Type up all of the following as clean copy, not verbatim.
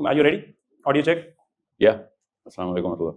Are you ready? Audio check. Yeah. Assalamu alaikum warahmatullah.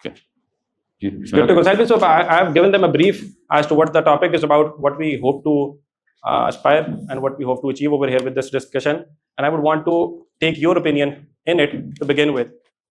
Okay. Good to go. So I have given them a brief as to what the topic is about, what we hope to aspire and what we hope to achieve over here with this discussion. And I would want to take your opinion in it to begin with.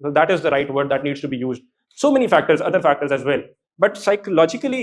So that is the right word that needs to be used. So many factors, other factors as well. But psychologically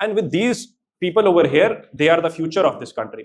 And with these people over here, they are the future of this country.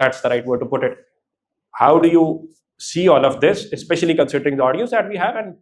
That's the right word to put it. How do you see all of this, especially considering the audience that we have and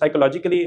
psychologically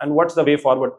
and what's the way forward?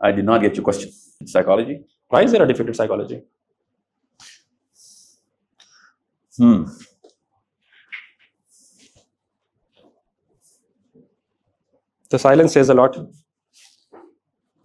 I did not get your question. Psychology? Why is there a defeated psychology? The silence says a lot.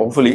hopefully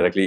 directly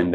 and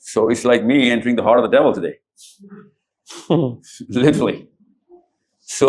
So it's like me entering the heart of the devil today. Literally. So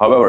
However,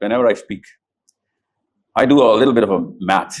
whenever I speak, I do a little bit of a math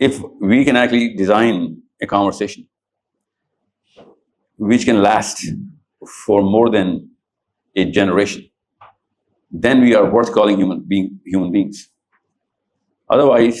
If we can actually design a conversation which can last for more than a generation, then we are worth calling human beings. Otherwise,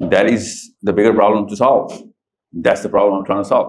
That is the bigger problem to solve. That's the problem I'm trying to solve.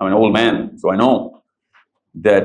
I'm an old man, so I know that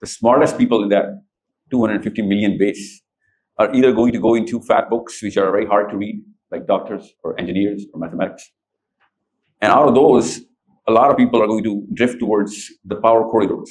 the smartest people in that 250 million base are either going to go into fat books which are very hard to read, like doctors or engineers or mathematics. And out of those, a lot of people are going to drift towards the power corridors.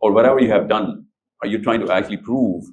or whatever you have done, are you trying to actually prove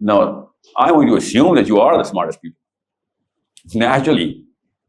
Now, I want you to assume that you are the smartest people. Naturally.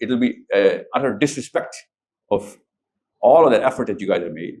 it will be utter disrespect of all of that effort that you guys have made.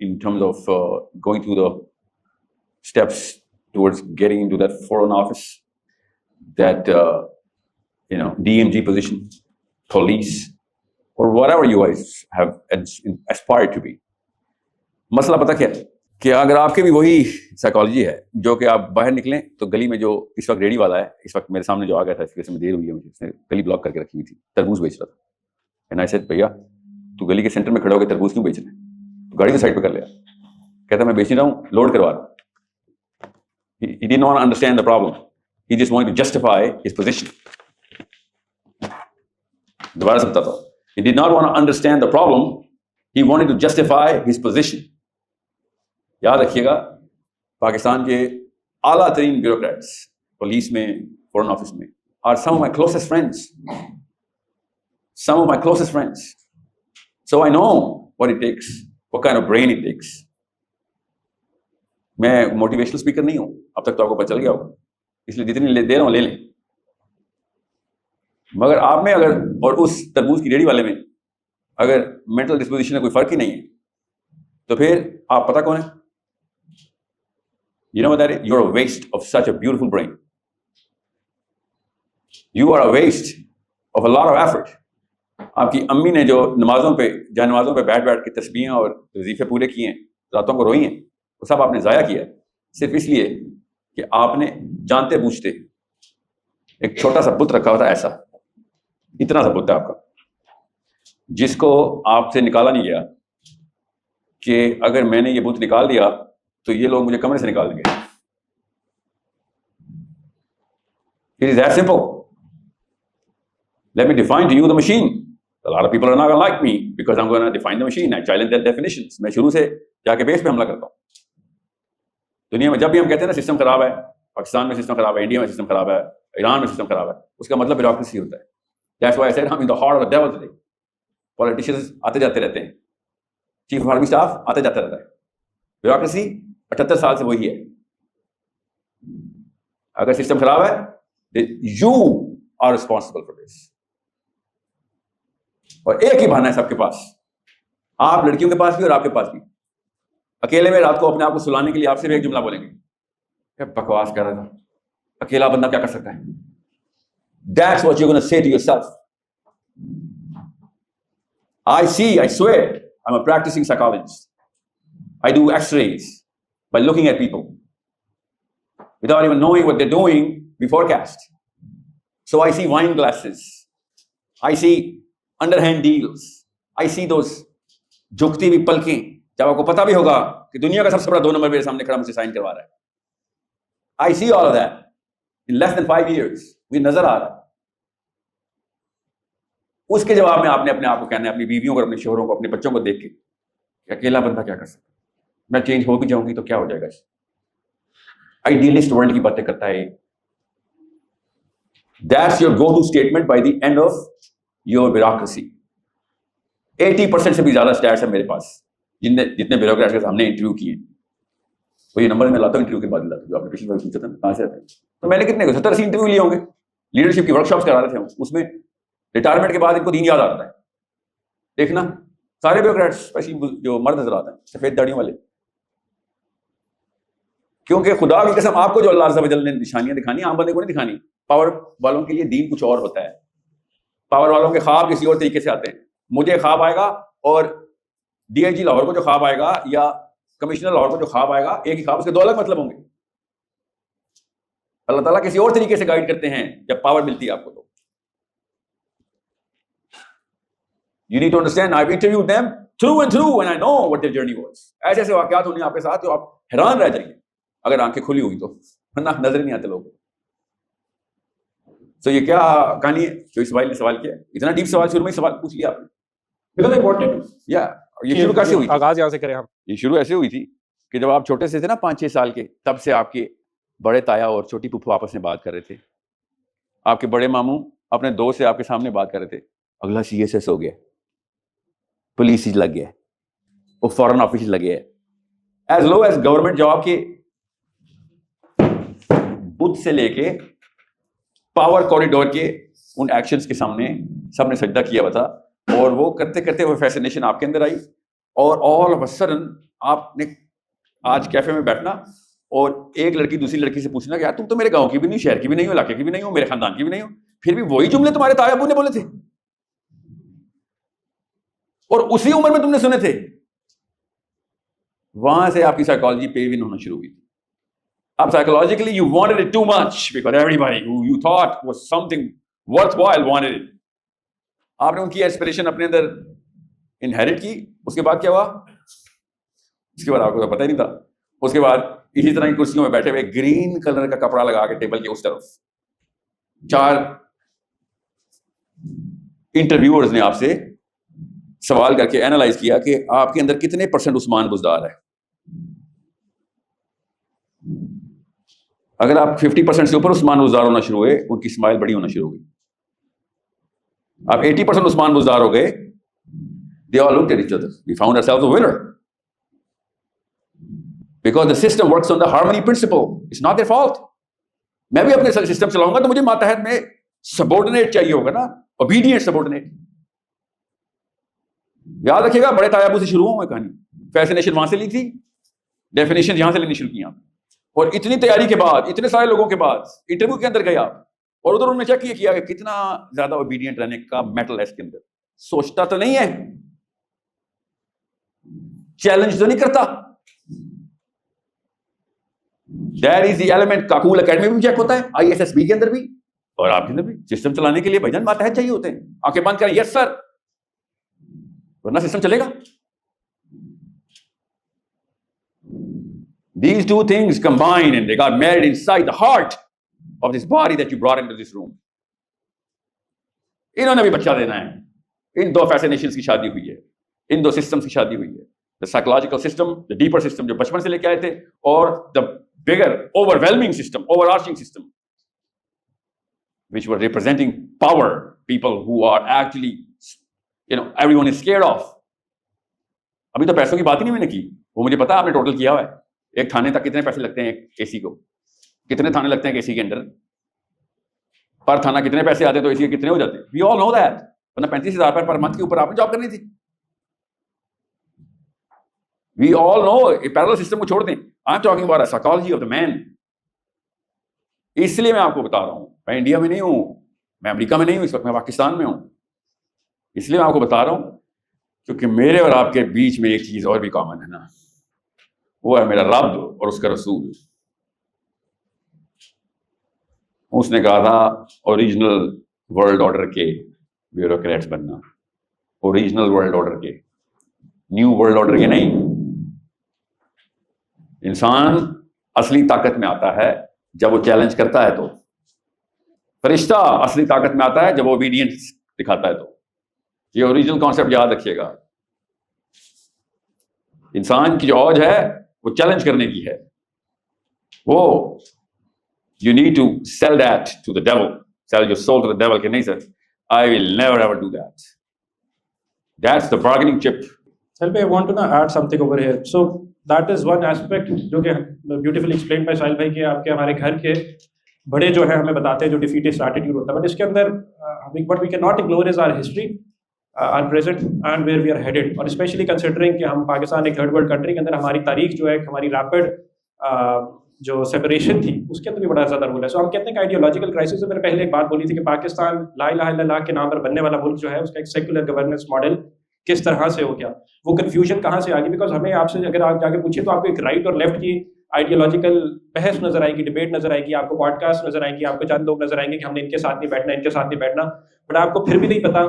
in terms of going through the steps towards getting into that foreign office, that DMG position, police, or whatever you guys have aspired to be. مسئلہ پتہ کیا ہے کہ اگر آپ کے بھی وہی سائیکالوجی ہے جو کہ آپ باہر نکلیں تو گلی میں جو اس وقت ریڑھی والا ہے, اس وقت میرے سامنے جو آ گیا تھا, اس وجہ سے میں دیر ہوئی ہے مجھے, اس نے گلی بلاک کر کے رکھی ہوئی تھی, تربوز بیچ رہا تھا. اینڈ آئی سیڈ بھیا تو گلی کے سینٹر میں کھڑے ہو کے تربوز کیوں بیچ رہے ہیں, تو گاڑی کو سائڈ پہ کر لیا. کہتا میں بیچ نہیں رہا ہوں, لوڈ کروا رہا ہوں. He did not understand the problem. He just wanted to justify his position. دوبارہ سے بتاتا ہوں. He did not want to understand the problem. He wanted to justify his position. یاد رکھیے گا پاکستان کے اعلیٰ ترین بیوروکریٹس پولیس میں, فورن آفس میں, are some of my closest friends. Some of my closest friends. So I know what it takes, what kind of brain it takes. میں motivational speaker نہیں ہوں, اب تک تو آپ کو پتہ چل گیا ہوگا, اس لیے جتنی دے رہا ہوں لے لیں. مگر آپ میں اگر اور اس تربوز کی ریڑھی والے میں اگر مینٹل ڈسپوزیشن میں کوئی فرق ہی نہیں ہے تو پھر آپ پتہ کون ہے؟ You know what that is? You're a waste of such a beautiful brain. You are a waste of a lot of effort. آپ کی امی نے جو نمازوں پہ جا نمازوں پہ بیٹھ بیٹھ کے تسبیحیں اور وظیفے پورے کیے ہیں, راتوں کو روئی ہیں, وہ سب آپ نے ضائع کیا ہے صرف اس لیے کہ آپ نے جانتے بوجھتے ایک چھوٹا سا بت رکھا ہوا تھا, ایسا اتنا سا بت ہے آپ کا, جس کو آپ سے نکالا نہیں گیا کہ اگر میں نے یہ بت نکال دیا تو یہ لوگ مجھے کمرے سے نکال دیں گے. It is that simple. Let me define to you the machine. A lot of people are not going to like me because I'm going to define the machine. I challenge their definitions. میں شروع سے جا کے بیس پہ حملہ کرتا ہوں. دنیا میں جب بھی ہم کہتے ہیں نا سسٹم خراب ہے, پاکستان میں سسٹم خراب ہے, انڈیا میں سسٹم خراب ہے, ایران میں سسٹم خراب ہے, اس کا مطلب بیوروکریسی ہوتا ہے. That's why I said I'm in the heart of the devil today. Politicians آتے جاتے رہتے ہیں, چیف آف آرمی اسٹاف آتے جاتا رہتا ہے. بیوروکریسی 78 سال سے وہی ہے. اگر سسٹم خراب ہے you are responsible for this. اور ایک ہی بہانہ ہے سب کے پاس, آپ لڑکیوں کے پاس بھی اور آپ کے پاس بھی. اکیلے میں رات کو اپنے آپ کو سلانے کے لیے آپ صرف ایک جملہ بولیں گے, کیا بکواس کر رہا تھا, اکیلا بندہ کیا کر سکتا ہے. That's what you're going to say to yourself. I see, I swear, I'm a practicing psychologist. I do x-rays by looking at people without even knowing what they're doing. We forecast. So I see wine glasses. I see underhand deals. I see those جھکتی ہوئی پلکیں, جب آپ کو پتا بھی ہوگا کہ دنیا کا سب سے بڑا 2 نمبر میرے سامنے کھڑا مجھے سائن کروا رہا ہے. I see all of that in less than 5 years. مجھے نظر آ رہا ہے. اس کے جواب میں آپ نے اپنے آپ کو کہنا ہے, اپنی بیویوں کو, اپنے شوہروں کو, اپنے بچوں کو دیکھ کے کہ اکیلا بندہ کیا کر سکتا ہے, میں چینج ہو بھی جاؤں گی تو کیا ہو جائے گا. آئیڈیلسٹ ورلڈ کی باتیں کرتا ہے. That's your go-to statement by the end of your bureaucracy. 80% سے بھی زیادہ stats ہیں میرے پاس, جتنے بیوروکریٹس کے سامنے انٹرویو کیے. وہ یہ نمبر میں لاتا ہوں انٹرویو کے بعد لاتا ہوں, جو آپ نے پچھلی بار پوچھا تھا کہاں سے آتا ہے. تو میں نے کتنے 70-80 انٹرویو لیے ہوں گے, لیڈرشپ کی ورکشاپس کرا رہے تھے ہم. اس میں ریٹائرمنٹ کے بعد ان کو دین یاد آتا ہے. دیکھنا سارے بیوروکریٹس جو مرد نظر آتے ہیں سفید داڑیوں والے, کیونکہ خدا کی قسم آپ کو جو اللہ عز و جل نے نشانیاں دکھانی عام بندے کو نہیں دکھانی. پاور والوں کے لیے دین کچھ اور ہوتا ہے. پاور والوں کے خواب کسی اور طریقے سے آتے ہیں. مجھے خواب آئے گا اور ڈی آئی جی لاہور کو جو خواب آئے گا یا کمشنر لاہور کو جو خواب آئے گا, ایک ہی خواب, اس کے 2 الگ مطلب ہوں گے. اللہ تعالیٰ کسی اور طریقے سے گائیڈ کرتے ہیں جب پاور ملتی ہے آپ کو. تو you need to understand, I've interviewed them through and through and I know what their journey was. ایسے ایسے واقعات ہونے آپ کے ساتھ جو آپ حیران رہ جائیں گے اگر آنکھیں کھلی ہوئی تو, ورنہ نظر نہیں آتے لوگ. تو یہ کیا کہانی ہے جو اسماعیل نے سوال کیا, اتنا ڈیپ سوال شروع میں سوال پوچھ لیا آپ نے. Because I wanted to. Yeah. یہ شروع کیسے ہوئی؟ آغاز یہاں سے کریں ہم. یہ شروع ایسے ہوئی تھی کہ جب آپ چھوٹے سے تھے نا 5-6 سال کے, تب سے آپ کے بڑے تایا اور چھوٹی پھوپھو آپس میں بات کر رہے تھے. آپ کے بڑے ماموں اپنے دوست سے آپ کے سامنے بات کر رہے تھے, اگلا CSS ہو گیا, پولیس لگ گیا, وہ فورن آفس لگ گیا. ایز لو ایز گورنمنٹ جاب کے بدھ سے لے کے پاور کوریڈور کے ان ایکشنز کے سامنے سب نے سجدہ کیا ہوا تھا, اور وہ کرتے کرتے وہ فیسنیشن آپ کے اندر آئی, اور آل آف اے سڈن آپ نے آج کیفے میں بیٹھنا اور ایک لڑکی دوسری لڑکی سے پوچھنا کہ یار تم تو میرے گاؤں کی بھی نہیں, شہر کی بھی نہیں ہو, علاقے کی بھی نہیں ہو, میرے خاندان کی بھی نہیں ہو, پھر بھی وہی جملے تمہارے تایا ابو نے بولے تھے. اور اسی عمر میں تم نے سنے تھے. وہاں سے آپ کی سائیکالوجی پے ون ہونا شروع ہوئی تھی. اب psychologically you wanted it too much because every body you thought was some thing worth while wanted it. آپ نے ان کی ایسپریشن اپنے اندر انہیریٹ کی. اس کے بعد کیا ہوا؟ اس کے بعد آپ کو تو پتہ ہی نہیں تھا. اس کے بعد اسی طرح کی کرسیوں میں بیٹھے ہوئے گرین کلر کا کپڑا لگا کے ٹیبل کے اس طرف 4 انٹرویورز نے آپ سے سوال کر کے اینالائز کیا کہ آپ کے اندر کتنے % عثمان بزدار ہے. اگر آپ 50% سے اوپر عثمان بزدار ہونا شروع ہوئے, ان کی اسمائل بڑی ہونا شروع ہو گئی. آپ 80% عثمان بزدار ہو گئے, they all looked at each other. We found ourselves a winner. Because the system works on the harmony principle. It's not their fault. میں بھی اپنے سسٹم چلاؤں گا تو مجھے ماتحت میں سبورڈینیٹ چاہیے ہوگا نا, obedient سبورڈینیٹ. یاد رکھیے گا, بڑے تایابو سے شروع ہوں کہانی. فیسنیشن وہاں سے لی تھی, ڈیفینیشن یہاں سے لینی شروع کی آپ. اور اتنی تیاری کے بعد, اتنے سارے لوگوں کے بعد انٹرویو کے اندر گئے آپ, اور ادھر انہوں نے چیک کیا کہ کتنا زیادہ اوبیڈینٹ رہنے کا میٹل ہے اس کے اندر. سوچتا تو نہیں ہے, چیلنج تو نہیں کرتا. That is the element. Kakul academy میں بھی چیک ہوتا ہے, ISSB کے اندر بھی, اور آپ کے اندر بھی. سسٹم چلانے کے لیے بھائی جان ماتحت چاہیے ہوتے ہیں. آنکھیں بند کریں, یس سر, ورنہ سسٹم چلے گا. These two things combine and they got married inside the heart of this body that you brought into this room. انہوں نے بھی بچہ دینا ہے. ان 2 فیسنیشنز کی شادی ہوئی ہے, ان 2 سسٹمز کی شادی ہوئی ہے. The psychological system, the deeper system جو بچپن سے لے کے آئے تھے, اور the bigger overwhelming system, overarching system, which were representing power, people who are actually, everyone is scared of. ابھی تو پیسوں کی بات ہی نہیں میں نے کی, وہ مجھے پتا آپ نے ٹوٹل کیا ہوا ہے. ایک تھانے تک کتنے پیسے لگتے ہیں ایک اے سی کو, کتنے تھانے لگتے ہیں اے سی کے اندر, پر تھانہ کتنے پیسے آتے ہیں تو اے سی کے کتنے ہو جاتے ہیں. وی آل نو دیٹ. ورنہ 35,000 پر منتھ کے اوپر آپ نے جاب کرنی تھی. وی آل نو. پیرلل سسٹم کو چھوڑ دیں. I am talking about psychology of the man. اس لیے میں آپ کو بتا رہا ہوں, میں انڈیا میں نہیں ہوں, میں امریکہ میں نہیں ہوں, اس وقت میں پاکستان میں ہوں. اس لیے میں آپ کو بتا رہا ہوں کیونکہ میرے اور آپ کے بیچ میں ایک چیز اور بھی کامن ہے نا, وہ ہے میرا رب اور اس کا رسول. اس نے کہا تھا اوریجنل ورلڈ آرڈر کے بیوروکریٹس بننا, اوریجنل ورلڈ آرڈر کے, نیو ورلڈ آرڈر کے نہیں. انسان اصلی طاقت میں آتا ہے جب وہ چیلنج کرتا ہے, تو فرشتہ اصلی طاقت میں آتا ہے جب وہ اوبیڈینس دکھاتا ہے. تو یہ اوریجنل کانسیپٹ یاد رکھیے گا. انسان کی جو اوج ہے وہ چیلنج کرنے کی ہے. وہ you need to sell that to the devil, sell your soul to the devil. کہ نہیں سر, I will never ever do that. That's the bargaining chip. Sahil bhai, I want to add something over here. So that is one aspect جو کہ beautifully explained by ساحل بھائی کہ آپ کے ہمارے گھر کے بڑے جو ہیں ہمیں بتاتے ہیں جو defeatist attitude ہوتا ہے. But اس کے اندر what we cannot ignore is our history, our present and where we are headed. اور especially considering کہ ہم پاکستان ایک third world country کے اندر ہماری تاریخ جو ہے, ہماری rapid جو سیپریشن تھی اس کے اندر بھی بڑا زیادہ رول ہے. سو ہم کہتے ہیں کہ آئیڈیولوجیکل کرائسس سے میں نے پہلے ایک بات بولی تھی کہ پاکستان لا الہ الا اللہ کے نام پر بننے والا ملک جو ہے اس کا ایک سیکولر گورننس ماڈل کس طرح سے ہو گیا, وہ کنفیوژن کہاں سے آ گئی. بیکاز ہمیں آپ سے اگر آپ جا کے پوچھیں تو آپ کو ایک رائٹ اور لیفٹ کی آئیڈیولوجیکل بحث نظر آئے گی, ڈبیٹ نظر آئے گی, آپ کو پوڈ کاسٹ نظر آئیں گی, آپ کو چند لوگ نظر آئیں گے کہ ہم نے ان کے ساتھ نہیں بیٹھنا, ان کے ساتھ نہیں بیٹھنا. بٹ آپ کو پھر بھی نہیں پتا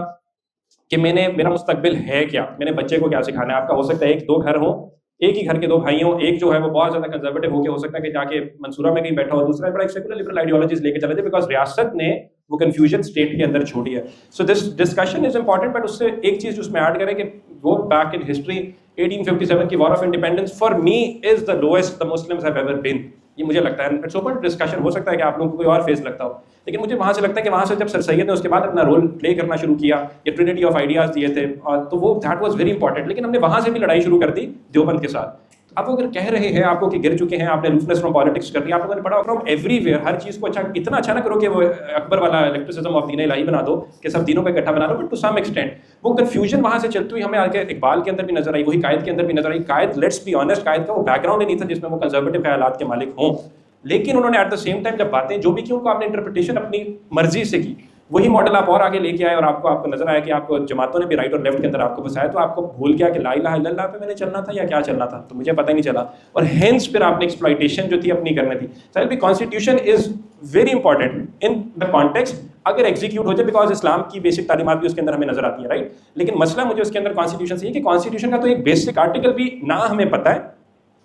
کہ میرا مستقبل ہے کیا, میں نے بچے کو کیا سکھانا ہے. آپ کا ہو سکتا ہے 1-2 گھر ہوں, ایک ہی گھر کے 2 بھائی ہوں, ایک جو ہے وہ بہت زیادہ کنزرویٹو ہو کے ہو سکتا ہے کہ جا کے منصورہ میں کہیں بیٹھا ہو, دوسرا بڑا ایک سیکولر لبرل آئیڈیالوجیز لے کے چلے تھے بیکاز ریاست نے وہ کنفیوژن اسٹیٹ کے اندر چھوڑی ہے. So this discussion is important. But اس سے ایک چیز جو اس میں ایڈ کریں کہ گو بیک ان ہسٹری, 1857 کی war of independence for me is the lowest the Muslims have ever been. یہ مجھے لگتا ہے اٹس اوپن ڈسکشن, ہو سکتا ہے کہ آپ لوگوں کو کوئی اور فیس لگتا ہو, لیکن مجھے وہاں سے لگتا ہے کہ وہاں سے جب سر سید نے اس کے بعد اپنا رول پلے کرنا شروع کیا, یہ ٹرینٹی آف آئیڈیاز دیے تھے, تو وہ دیٹ واز ویری امپورٹنٹ. لیکن ہم نے وہاں سے بھی لڑائی شروع کر دی دیوبند کے ساتھ. آپ اگر کہہ رہے ہیں آپ کو کہ گر چکے ہیں, آپ نے روفنس فرام پالیٹکس کر دیا, آپ نے پڑھا فرام ایوری ویئر, ہر چیز کو اتنا اچھا نہ کرو کہ وہ اکبر والا الیکٹریسزم آف دین الہی بنا دو کہ سب دینوں کو اکٹھا بنا دو. بٹ ٹو سم ایکسٹینٹ وہ کنفیوژن وہاں سے چلتی ہوئی ہمیں آگے اقبال کے اندر بھی نظر آئی, وہی قائد کے اندر بھی نظر آئی. قائد لیٹس بی آنیسٹ, قائد کا وہ بیک گراؤنڈ ہی نہیں تھا جس میں وہ کنزرویٹو خیالات کے مالک ہوں, لیکن انہوں نے ایٹ دا سیم ٹائم جب باتیں جو بھی کی ان کو آپ نے انٹرپریٹیشن اپنی مرضی سے کی. وہی ماڈل آپ اور آگے لے کے آئے اور آپ کو نظر آیا کہ آپ کو جماعتوں نے بھی رائٹ اور لیفٹ کے اندر آپ کو بسایا, تو آپ کو بھول گیا کہ لا الہ الا اللہ پہ میں نے چلنا تھا یا کیا چلنا تھا, تو مجھے پتہ ہی نہیں چلا, اور ہینس پھر آپ نے ایکسپلائٹیشن جو تھی اپنی کرنی تھی. سر بھی constitution is very important in the context اگر ایگزیکیوٹ ہو جائے, بیکاز اسلام کی بیسک تعلیمات بھی اس کے اندر ہمیں نظر آتی ہیں, رائٹ. لیکن مسئلہ مجھے اس کے اندر کانسٹیٹیوشن سے یہ کہ کانسٹیٹیوشن کا تو ایک بیسک آرٹیکل بھی نہ ہمیں پتہ ہے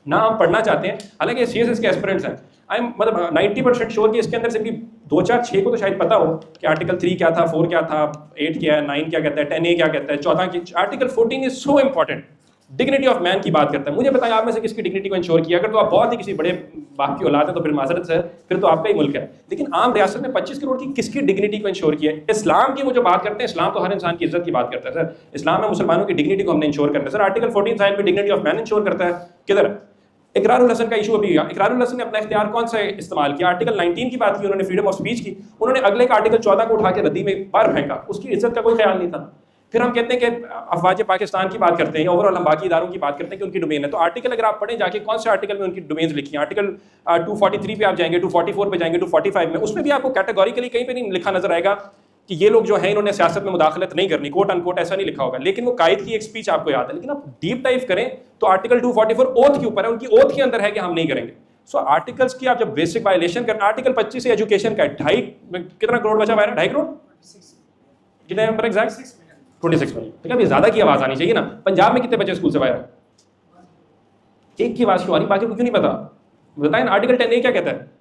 نہ ہم پڑھنا چاہتے ہیں, حالانکہ سی ایس ایس کے ایسپرنٹس ہیں. آئی ایم مطلب 90% شیور کہ اس کے اندر سے بھی 2 4 6 کو تو شاید پتا ہو کہ آرٹیکل 3 کیا تھا, 4 کیا تھا, 8 کیا ہے, 9 کیا کہتا ہے, 10A کیا کہتا ہے, 14 کی article 14 is so important, dignity of man کی بات کرتا ہے. مجھے بتائیں آپ میں سے کس کی ڈگنیٹی کو انشور کیا, اگر تو آپ بہت ہی کسی بڑے باپ کی اولاد ہے تو پھر معذرت سے پھر تو آپ کا ہی ملک ہے, لیکن عام ریاست میں 25 کروڑ کی کس کی ڈگنیٹی کو انشور کیا ہے؟ اسلام کی وہ جو بات کرتے ہیں, اسلام تو ہر انسان کی عزت کی بات کرتا ہے سر, اسلام میں مسلمانوں کی ڈگنیٹی کو ہم نے انشور کرنا ہے سر. آرٹیکل 14 سائن میں ڈگنیٹی آف مین انشور کرتا ہے, کدھر اقرار الحسن کا ایشو ابھی. اقرار الحسن نے اپنا اختیار کون سا استعمال کیا؟ آرٹیکل 19 کی بات کی انہوں نے, فریڈم آف اسپیچ کی, انہوں نے اگلے کا آرٹیکل 14 کو اٹھا کے ردی میں باہر پھینکا, اس کی عزت کا کوئی خیال نہیں تھا. پھر ہم کہتے ہیں کہ افواج پاکستان کی بات کرتے ہیں یا اوور آل ہم باقی اداروں کی بات کرتے ہیں کہ ان کی ڈومین ہے, تو آرٹیکل اگر آپ پڑھیں جا کے کون سے آرٹیکل میں ان کی ڈومینز لکھی ہیں, آرٹیکل 243 پہ آپ جائیں گے, 244 پہ جائیں گے, 245 میں, اس میں بھی آپ کو کیٹیگوریکلی کہیں پہ نہیں لکھا نظر آئے گا کہ یہ لوگ جو ہیں انہوں نے سیاست میں مداخلت نہیں کرنی, کوٹ ان کوٹ ایسا نہیں لکھا ہوگا, لیکن وہ قائد کی ایک اسپیچ آپ کو یاد ہے. لیکن آپ ڈیپ ڈائیو کریں تو آرٹیکل 244 اوتھ کے اوپر ہے, ان کی اوتھ کے اندر ہے کہ ہم نہیں کریں گے. سو آرٹیکلس کی آپ جب بیسک وائلیشن کریں, آرٹیکل 25 سے ایجوکیشن کا 2.5 کتنا کروڑ بچا ہوا ہے, 2.5 کروڑ کتنے نمبر ایگزیکٹ 26 ملین. ٹھیک ہے, ابھی زیادہ کی آواز آنی چاہیے نا. پنجاب میں کتنے بچے اسکول سے باہر ہیں, ایک کی آواز کیوں آ رہی, باقی کو کیوں نہیں پتا بتائیں. آرٹیکل 10A کیا کہتا ہے؟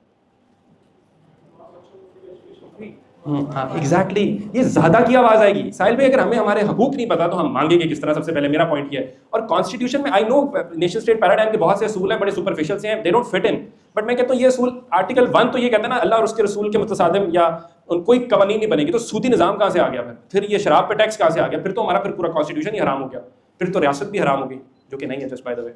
ہاں ایگزیکٹلی, یہ زیادہ کی آواز آئے گی. ساحل بھائی اگر ہمیں ہمارے حقوق نہیں پتا تو ہم مانگیں گے کس طرح؟ سب سے پہلے میرا پوائنٹ یہ ہے. اور کانسٹیٹیوشن میں I know nation state paradigm کے بہت سے اصول ہیں, بڑے سپرفیشل سے ہیں, they don't fit in, but میں کہتا ہوں یہ اصول آرٹیکل 1 تو یہ کہتا ہے نا اللہ اور اس کے رسول کے متصادم یا کوئی قوانین نہیں بنے گی, تو سودی نظام کہاں سے آ گیا, پھر یہ شراب پہ ٹیکس کہاں سے آ گیا, پھر تو ہمارا پھر پورا کانسٹیٹیوشن ہی حرام ہو گیا, پھر تو ریاست بھی حرام ہو گئی, جو کہ نہیں ہے just by the way.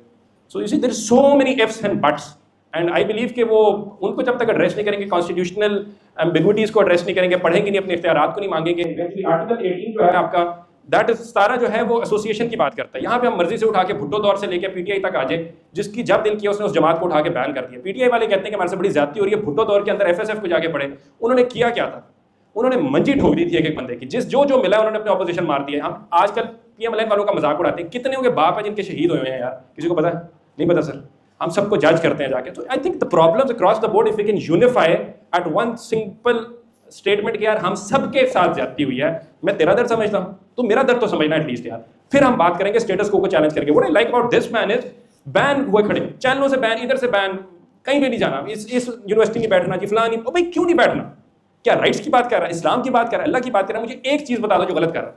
So you see there is so many ifs and buts, and I believe کہ وہ ان کو جب تک ایڈریس نہیں کریں گے, کانسٹیٹیوشنل ایمبیگوٹیز کو ایڈریس نہیں کریں گے, پڑھیں گے نہیں, اپنے اختیارات کو نہیں مانگیں گے. آرٹیکل 18 جو ہے آپ کا, دیٹ از سارا جو ہے وہ ایسوسیشن کی بات کرتا ہے. یہاں پہ ہم مرضی سے اٹھا کے بھٹو دور سے لے کے پی ٹی آئی تک آ جائے, جس کی جب دل کیا اس نے اس جماعت کو اٹھا کے بیان کر دیا. پی ٹی آئی والے کہتے ہیں کہ ہمارے سے بڑی زیادتی ہو رہی ہے, بھٹو دور کے اندر ایف ایس ایف کو جا کے پڑھے. انہوں نے کیا کیا تھا, انہوں نے منجی ٹھوک دی تھی ایک ایک بندے کی, جس جو ملا انہوں نے اپنے اپوزیشن مار دیا. ہم آج کل پی ایم ایل این والوں کا مذاق اڑاتے ہیں, کتنے کے باپ ہیں جن کے شہید ہوئے ہیں یار, کسی کو پتا ہے؟ نہیں پتا سر, ہم سب کو جج کرتے ہیں جا کے. تو I think the problems across the board, if we can unify at one simple statement کہ یار ہم سب کے ساتھ زیادتی ہوئی ہے, میں تیرا درد سمجھتا ہوں تو میرا درد تو سمجھنا ایٹ لیسٹ یار. پھر ہم بات کریں گے اسٹیٹس کو چیلنج کر کے. What I like about this man is بین ہوئے کھڑے, چینلوں سے بین, ادھر سے بین, کہیں پہ نہیں جانا, اس یونیورسٹی میں بیٹھنا جی فلاں نہیں. او بھائی کیوں نہیں بیٹھنا؟ کیا رائٹس کی بات کر رہا ہے, اسلام کی بات کر رہا ہے, اللہ کی بات کر رہا ہے؟ مجھے ایک چیز بتا دو جو غلط کر رہا ہے.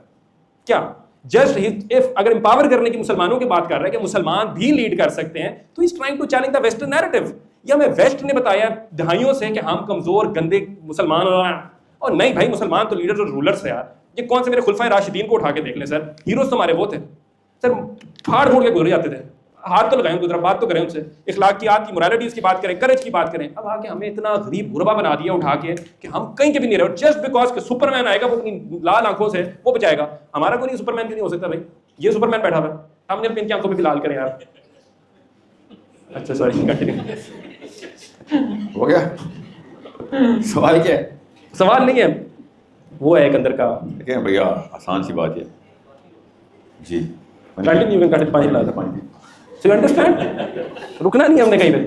کیا جسٹ اگر امپاور کرنے کی مسلمانوں کی بات کر رہا ہے کہ مسلمان بھی لیڈ کر سکتے ہیں, تو is trying to challenge the western narrative. یا ہمیں ویسٹ نے بتایا دہائیوں سے کہ ہم کمزور گندے مسلمان, اور نہیں بھائی مسلمان تو لیڈرز اور رولرز ہیں یار. یہ کون سے میرے خلفائے راشدین کو اٹھا کے دیکھ لیں سر, ہیروز تو ہمارے وہ تھے سر, پھاڑ پھوڑ کے گزر جاتے تھے. ہاتھ تو لگائیں ان کو, بات تو کریں ان سے, اخلاقیات کی, موریلٹیز کی بات کریں, کریج کی بات کریں. اب آ کے ہمیں اتنا غریب غربا بنا دیا اٹھا کے کہ ہم کہیں کے بھی نہیں رہے, جسٹ بیکاز کہ سپر مین آئے گا وہ اپنی لال آنکھوں سے وہ بچائے گا. ہمارا کوئی نہیں سپر مین کیوں نہیں ہو سکتا بھائی؟ یہ سپر مین بیٹھا ہوا ہے, ہم نے اپنی آنکھوں پہ بھی لال کریں یار. اچھا سوری ہو گیا سوال کیا ہے؟ سوال نہیں ہے, وہ ہے ایک اندر کا. دیکھیں بھیا آسان سی بات ہے جی, کنٹینیو کر کے پانی پلا دو. پانی So you understand? رکنا نہیں ہم نے کہیں پہ.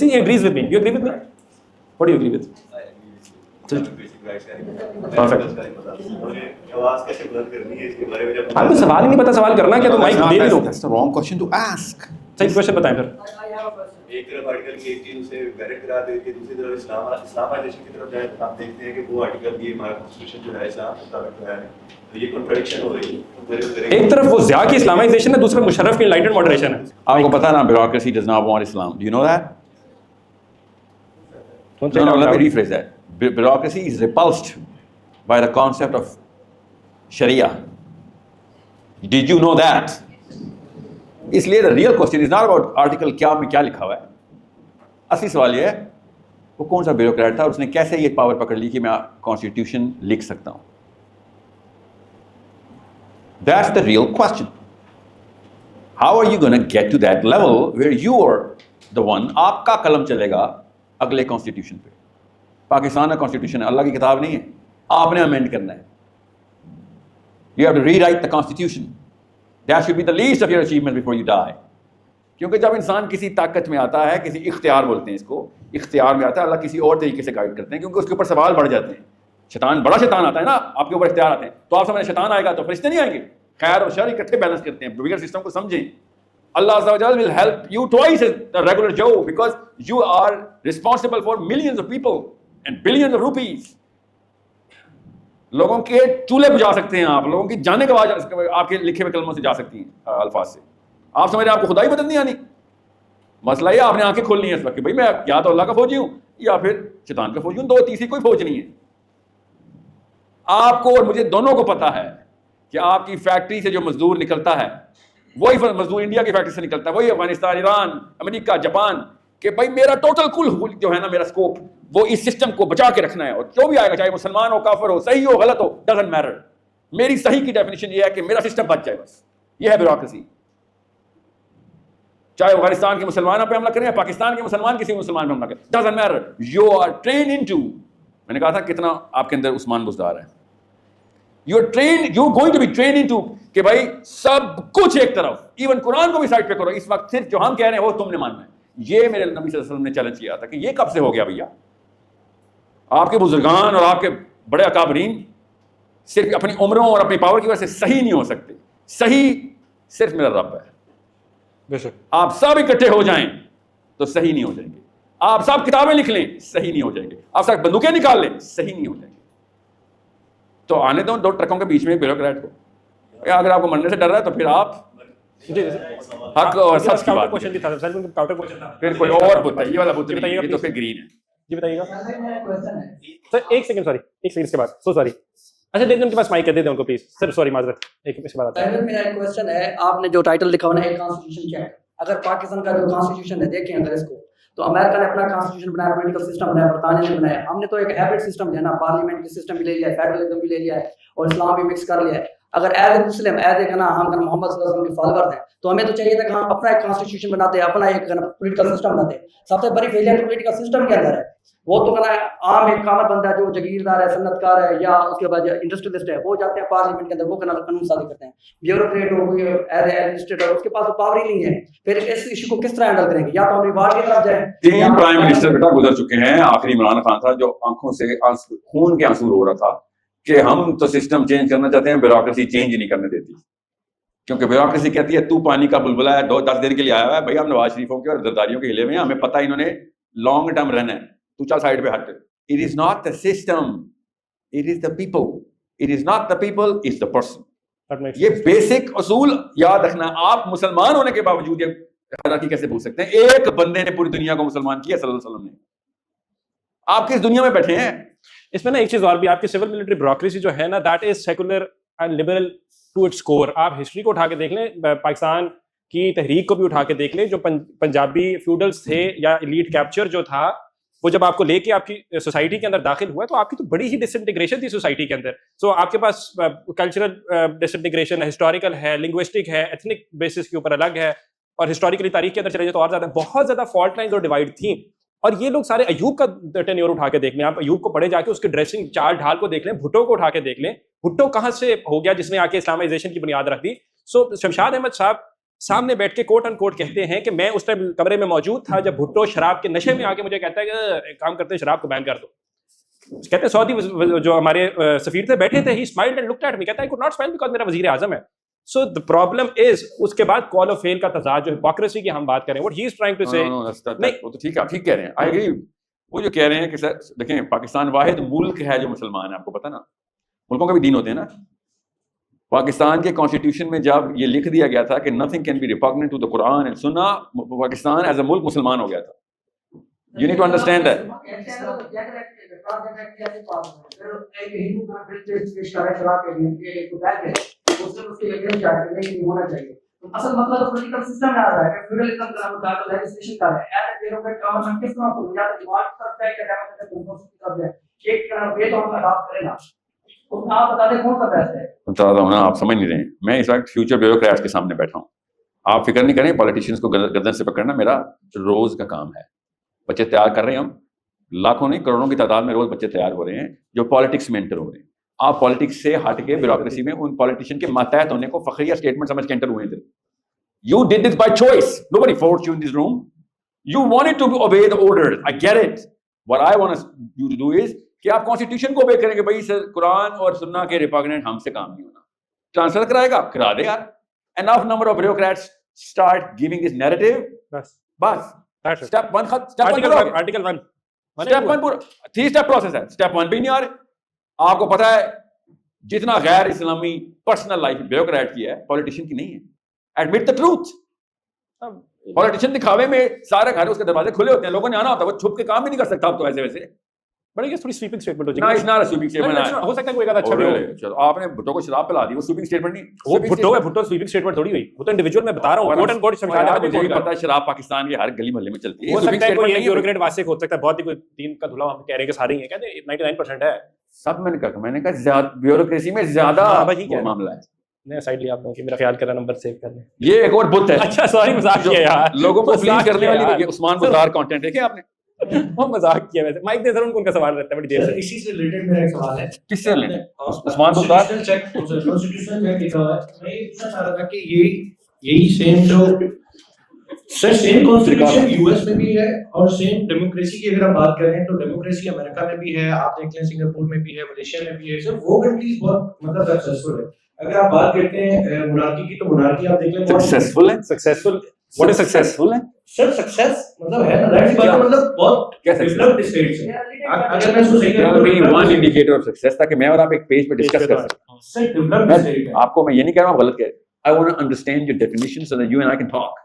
He agrees with me. You agree with me? What do you agree with? Perfect. آپ کو سوال ہی نہیں پتا سوال کرنا کیا, تو مائک دے بھی دو. That's the wrong question to ask. صحیح کوشچن بتائیں پھر. ایک طرف آرٹیکل کی 18 سے بیرٹ کرا دے کے دوسری طرف اسلامائزیشن کی طرف جائے, آپ دیکھتے ہیں کہ وہ آرٹیکل بھی ہمارا کانسٹیٹیوشن جو ہے اسلام کے مطابق جو ہے, تو یہ کنٹراڈکشن ہو رہی ہے. ایک طرف وہ ضیاء کی اسلامائزیشن ہے, دوسرا مشرف کی انلائٹنڈ ماڈریشن ہے. آپ کو پتا نا bureaucracy does not want Islam. Do you know that? No, let me rephrase that. Bureaucracy is repulsed by the concept of Sharia. Did you know that? اس لیے the real question is not about article کیا میں کیا لکھا ہوا ہے. اصلی سوال یہ ہے وہ کون سا بیوروکریٹ تھا اور اس نے کیسے یہ پاور پکڑ لی کہ میں کانسٹیٹیوشن لکھ سکتا ہوں. That's the real question. How are you going to get to that level where you are the one, آپ کا قلم چلے گا اگلے کانسٹیٹیوشن پہ. پاکستان کا کانسٹیٹیوشن ہے, اللہ کی کتاب نہیں ہے. آپ نے امینڈ کرنا ہے. You have to rewrite the constitution. That should be the least of your achievements before you die. کیونکہ جب انسان کسی طاقت میں آتا ہے, کسی اختیار بولتے ہیں اس کو, اختیار میں آتا ہے, اللہ کسی اور طریقے سے گائیڈ کرتے ہیں کیونکہ اس کے اوپر سوال بڑھ جاتے ہیں. شیطان, بڑا شیطان آتا ہے نا آپ کے اوپر, اختیار آتے ہیں, تو آپ سمجھیں شیطان آئے گا تو فرشتے نہیں آئیں گے. خیر اور شر اکٹھے بیلنس کرتے ہیں. بگر سسٹم کو سمجھیں. اللہ عز و جل will help you twice as the regular Joe because you are responsible for millions of people and billions of rupees. لوگوں کے چولہے بجھا سکتے ہیں آپ, لوگوں کی جانیں گوا آپ کے لکھے ہوئے کلموں سے جا سکتی ہیں, الفاظ سے. آپ سمجھ رہے ہیں آپ کو خدائی مدد نہیں آنی. مسئلہ یہ آپ نے آنکھیں کھولنی ہے اس وقت کہ بھائی میں یا تو اللہ کا فوجی ہوں یا پھر شیطان کا فوجی ہوں, دو تیسری کوئی فوج نہیں ہے. آپ کو اور مجھے دونوں کو پتا ہے کہ آپ کی فیکٹری سے جو مزدور نکلتا ہے وہی مزدور انڈیا کی فیکٹری سے نکلتا ہے, وہی افغانستان, ایران, امریکہ, جاپان, کہ بھائی میرا ٹوٹل کل جو ہے نا میرا اسکوپ وہ اس سسٹم کو بچا کے رکھنا ہے. اور جو بھی آئے گا چاہے مسلمان ہو, کافر ہو, صحیح ہو, غلط ہو, ڈزنٹ میٹر. میری صحیح کی ڈیفینیشن یہ ہے کہ میرا سسٹم بچ جائے, بس یہ ہے بیوروکریسی. چاہے افغانستان کے مسلمانوں پہ حملہ کریں یا پاکستان کے مسلمان کسی مسلمان پہ حملہ کریں, doesn't matter. You are trained into, میں نے کہا تھا کتنا آپ کے اندر عثمان بزدار ہے. You are going to be trained into کہ بھائی سب کچھ ایک طرف, ایون قرآن کو بھی سائڈ پہ کرو. اس وقت صرف جو ہم کہہ رہے ہیں وہ تم نے ماننا ہے. یہ میرے نبی صلی اللہ علیہ وسلم نے چیلنج کیا تھا کہ یہ کب سے ہو گیا بھیا. آپ کے بزرگان اور آپ کے بڑے اکابرین صرف اپنی عمروں اور اپنی پاور کی وجہ سے صحیح نہیں ہو سکتے. صحیح صرف میرا رب ہے. بے شک. آپ سب اکٹھے ہو جائیں تو صحیح نہیں ہو جائیں گے. آپ سب کتابیں لکھ لیں صحیح نہیں ہو جائیں گے. آپ سب بندوقیں نکال لیں صحیح نہیں ہو جائیں گے. تو آنے دو دو ٹرکوں کے بیچ میں بیوروکریٹ کو. اگر آپ کو مرنے سے ڈر رہا ہے تو پھر آپ حق اور سچ کی بات پھر کوئی اور بتا, یہ والا بت نہیں, یہ تو پھر گرین ہے. جی بتائیے گا سر. ایک سیکنڈ, سوری ایک سیکنڈ کے بعد, سو سوری. اچھا دے دیں ان کے پاس مائک, دے دیں ان کو پلیز سر. سوری معذرت, ایک اس کے بعد. میرا ایک کوسچن ہے, آپ نے جو ٹائٹل لکھا ہوا ہے کانسٹیٹیوشن چیک, اگر پاکستان کا جو کانسٹیٹیوشن ہے دیکھیں اگر اس کو, تو امریکہ نے اپنا کانسٹیٹیوشن بنایا, پولیٹیکل سسٹم بنایا, برطانیہ نے بنایا. ہم نے تو ایک ہیبرڈ سسٹم ہے نا, پارلیمنٹ کی سسٹم بھی لے لیا ہے, فیڈرلزم بھی لے لیا ہے, اور اسلام بھی مکس کر لیا ہے. اگر as a Muslim, as a نا ہم محمد صلی اللہ علیہ وسلم کے فالوور ہیں, تو ہمیں تو چاہیے تھا کہ ہم اپنا ایک کانسٹیٹیوشن بناتے ہیں, اپنا ایک پولیٹیکل سسٹم بناتے ہیں. سب سے بڑی فیلئر پولیٹیکل سسٹم کے اندر ہے. وہ تو کہنا عام ایک کامر بندہ ہے جو جگیردار ہے, صنعت کار ہے, یا اس کے بعد انڈسٹریلسٹ ہے, وہ جاتے ہیں پارلیمنٹ کے اندر, وہ قانون سازی کرتے ہیں. بیوروکریٹ ہو کوئی ایز اے ایڈمنسٹریٹر, اس کے پاس تو پاور ہی نہیں ہے. پھر اس ایشو کو کس طرح ہینڈل کریں گے؟ یا تو ہم ریوارڈ کی طرف جائیں. 3 پرائم منسٹر بیٹا گزر چکے ہیں, آخری عمران خان تھا جو آنکھوں سے خون کے آنسو رو رہا تھا کہ ہم تو سسٹم چینج کرنا چاہتے ہیں, بیوروکریسی چینج نہیں کرنے دیتی. کیونکہ بیوروکریسی کہتی ہے تو پانی کا بلبلہ ہے, 10 دن کے لیے آیا ہوا ہے. بھائی ہم نواز شریفوں کے اور زرداریوں کے ہلے ہوئے ہیں, ہمیں پتہ انہوں نے لانگ ٹرم رہنا ہے, تو چل سائڈ پہ ہٹ. It is not the system, it is the people. It is not the people, it's the person. یہ بیسک اصول یاد رکھنا. آپ مسلمان ہونے کے باوجود یہ حالانکہ کیسے بھول سکتے ہیں؟ ایک بندے نے پوری دنیا کو مسلمان کیا, صلی اللہ علیہ وسلم نے. آپ کس دنیا میں بیٹھے ہیں؟ اس میں نا ایک چیز اور بھی, آپ کی سول ملٹری بیوروکریسی جو ہے نا, that is secular and liberal to its core. آپ ہسٹری کو اٹھا کے دیکھ لیں, پاکستان کی تحریک کو بھی اٹھا کے دیکھ لیں, جو پنجابی فیوڈلز تھے یا ایلیٹ کیپچر جو تھا, وہ جب آپ کو لے کے آپ کی سوسائٹی کے اندر داخل ہوا تو آپ کی تو بڑی ہی ڈس انٹیگریشن تھی سوسائٹی کے اندر. سو آپ کے پاس کلچرل ڈس انٹیگریشن ہے, ہسٹوریکل ہے, لنگوسٹک ہے, ایتھنک بیسس کے اوپر الگ ہے, اور ہسٹوریکلی تاریخ کے اندر چلے جائے تو اور زیادہ بہت زیادہ فالٹ لائنز اور ڈیوائڈ تھیں. اور یہ لوگ سارے ایوب کا ٹینیور اٹھا کے دیکھ لیں, آپ ایوب کو پڑھے جا کے اس کے ڈریسنگ چال ڈھال کو دیکھ لیں, بھٹو کو اٹھا کے دیکھ لیں, بھٹو کہاں سے ہو گیا جس نے آ کے اسلامائزیشن کی بنیاد رکھ دی. سو شمشاد احمد صاحب سامنے بیٹھ کے کوٹ اینڈ کوٹ کہتے ہیں کہ میں اس ٹائم کمرے میں موجود تھا جب بھٹو شراب کے نشے میں آ کے مجھے کہتا ہے کہ کام کرتے ہیں شراب کو بین کر دو. کہتے ہیں سعودی جو ہمارے سفیر تھے بیٹھے تھے, he smiled and looked at me, کہتا ہے I could not smile because میرا وزیر اعظم ہے. سو the problem is اس کے بعد کال آف فیل کا تضاد جو ہپوکریسی کی ہم بات کریں, what he is trying to say. نہیں وہ تو ٹھیک ہے, آپ ٹھیک کہہ رہے ہیں, I agree. وہ جو کہہ رہے ہیں کہ سر دیکھیں پاکستان واحد ملک ہے جو مسلمان ہے, آپ کو پتا نا ملکوں کا بھی دین ہوتے ہیں نا. پاکستان کے کانسٹیٹیوشن میں جب یہ لکھ دیا گیا تھا کہ nothing can be repugnant to the Quran and Sunnah, Pakistan as a ملک مسلمان ہو گیا تھا. You need to understand that. اصل مطلب پولیٹیکل سسٹم میں آ رہا ہے کہ فیڈرلزم کا مطابق لیجسلیشن کا ہے, ایز اے بیوروکریٹ گورنمنٹ کس طرح کو یا تو ڈیمانڈ کرتا ہے کہ ڈیموکریٹک پروسیس کی طرف ہے ایک وے تو ہم اڈاپٹ کریں نا. تو آپ بتا دیں کون سا بیسٹ ہے؟ بتا رہا ہوں نا, آپ سمجھ نہیں رہے ہیں. میں اس وقت فیوچر بیوروکریٹس کے سامنے بیٹھا ہوں. آپ فکر نہیں کریں, پولیٹیشینس کو گردن سے پکڑنا میرا روز کا کام ہے. بچے تیار کر رہے ہیں ہم, لاکھوں نہیں کروڑوں کی تعداد میں روز بچے تیار ہو رہے ہیں جو پالیٹکس میں انٹر ہو رہے ہیں. آپ پالیٹکس سے ہٹ کے بیوروکریسی میں ان پالیٹیشین کے ماتحت ہونے کو فخریہ اسٹیٹمنٹ سمجھ کے انٹر ہوئے تھے. You did this by choice. Nobody forced you in this room. You wanted to obey the orders. I get it. What I want you to do is کہ آپ کانسٹیٹیوشن کو obey کریں کہ بھائی سر قرآن اور سننا کے ریپاگنٹ ہم سے کام نہیں ہونا. ٹرانسفر کرائے گا کرا دے یار. Enough number of bureaucrats start giving this narrative. بس step one article 1 step one پورا 3 step process ہے. step 1 بھی نہیں آ رہے. آپ کو پتا ہے جتنا غیر اسلامی پرسنل لائف بیوروکریٹ کی ہے پولیٹیشین کی نہیں ہے. Admit the truth. پولیٹیشین دکھاوے میں سارے گھر اس کے دروازے کھلے ہوتے ہیں, لوگوں نے آنا ہوتا ہے, وہ چھپ کے کام بھی نہیں کر سکتا اب تو ایسے ویسے. بڑی تھوڑی سویپنگ اسٹیٹمنٹ ہو نہ اس نہ سویپنگ اسٹیٹمنٹ ہو سکتا ہے کوئی اچھا بھی ہو. چلو آپ نے بھٹو کو شراب پلا دی, وہ سویپنگ اسٹیٹمنٹ نہیں. وہ بھٹو سویپنگ اسٹیٹمنٹ تھوڑی ہوئی, وہ تو انڈیویجول میں بتا رہا ہوں. کوٹ اینڈ کوٹ سمجھانا ہے مجھے پتہ ہے شراب پاکستان کے ہر گلی محلے میں چلتی ہے. ہو سکتا ہے کوئی ایک بیوروکریٹ واسطے ہو سکتا ہے, بہت ہی کوئی تین کا دھلا ہم کہہ رہے ہیں کہ سارے ہی ہیں, کہتے ہیں 99% ہے سب. میں نے کہا زیادہ بیوروکریسی میں زیادہ معاملہ ہے. میں سائڈ لیا آپ کو کہ میرا خیال کرنا نمبر سیو کر لیں. یہ ایک اور بت ہے. اچھا سوری مذاق کیا یار, لوگوں کو پلیز کرنے والی عثمان بزار کانٹینٹ دیکھیں آپ نے. وہ مذاق کیا ویسے. مائک دے ذرا ان کا سوال رہتا ہے بڑی دیر سے. اسی سے ریلیٹڈ میرا ایک سوال ہے. کس سے ریلیٹڈ؟ عثمان بزار کانسٹیٹیوشن چیک لکھا ہوا ہے. میں یہ پوچھنا چاہ رہا تھا کہ یہی سیم جو سر سیم کانسٹیٹیوشن یو ایس میں بھی ہے اور سیم ڈیموکریسی کی اگر ہم بات کریں تو ڈیموکریسی امریکہ میں بھی ہے, آپ دیکھ لیں سنگاپور میں بھی ہے, ملیشیا میں بھی ہے. سر وہ کنٹریز بہت مطلب سکسیسفل ہے. اگر آپ بات کرتے ہیں مونارکی کی تو مونارکی آپ دیکھ لیں سکسیسفul ہے. سکسیسفل واٹ از سکسیسفل ہے سر سکسیس مطلب ہے نا ظاہر سی بات ہے, مطلب بہت ڈیولپڈ اسٹیٹس ہیں. اگر میں اس کو صحیح کروں ون انڈیکیٹر آف سکسیس تاکہ میں اور آپ ایک پیج پہ ڈسکس کر سکیں. سر ڈیولپڈ اسٹیٹ ہے. آپ کو میں یہ نہیں کہہ رہا ہوں غلط کہہ, I want to understand your definition so that you and I can talk.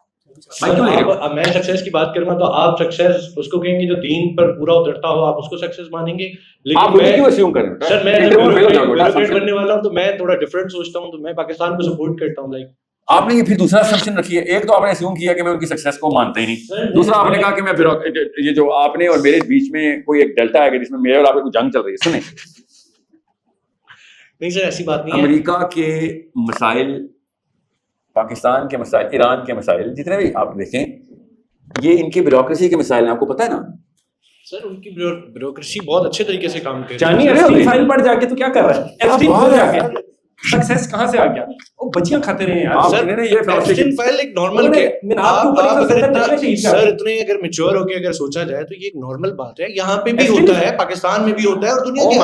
میں سکسیس کی بات کروں تو آپ سکسیس اس کو کہیں گے جو دین پر پورا اترتا ہو, آپ اس کو سکسیس مانیں گے. آپ مجھے کیوں اسیوم کریں سر میں ڈیولپمنٹ کرنے والا ہوں تو میں تھوڑا ڈفرینٹ سوچتا ہوں, تو میں پاکستان کو سپورٹ کرتا ہوں. لائک آپ نے یہ پھر دوسرا اسمپشن رکھی ہے. ایک تو آپ نے اسیوم کیا کہ میں ان کی سکسیس کو مانتا ہی نہیں. دوسرا آپ نے کہا کہ میں یہ جو آپ نے اور میرے بیچ میں کوئی ایک ڈیلٹا ہے جس میں میرے اور آپ کی جنگ چل رہی ہے. سنیں نہیں سر ایسی بات نہیں ہے. امریکہ کے مسائل, پاکستان کے مسائل, ایران کے مسائل, جتنے بھی آپ دیکھیں یہ ان کی بیوروکریسی کے مسائل ہیں. آپ کو پتہ ہے نا سر ان کی بیوروکریسی بہت اچھے طریقے سے کام کر رہی ہے. جانی فائل پڑھ جا کے تو کیا کر رہا ہے, ایپسٹین پڑھ جا کے سکسیس کہاں سے آ گیا؟ وہ بچیاں کھاتے رہے ہیں یار. سر ایپسٹین فائل ایک نارمل کے سر اتنے اگر میچور ہو کے اگر سوچا جائے تو یہ ایک نارمل بات ہے. یہاں پہ بھی ہوتا ہے, پاکستان میں بھی ہوتا ہے, اور دنیا کے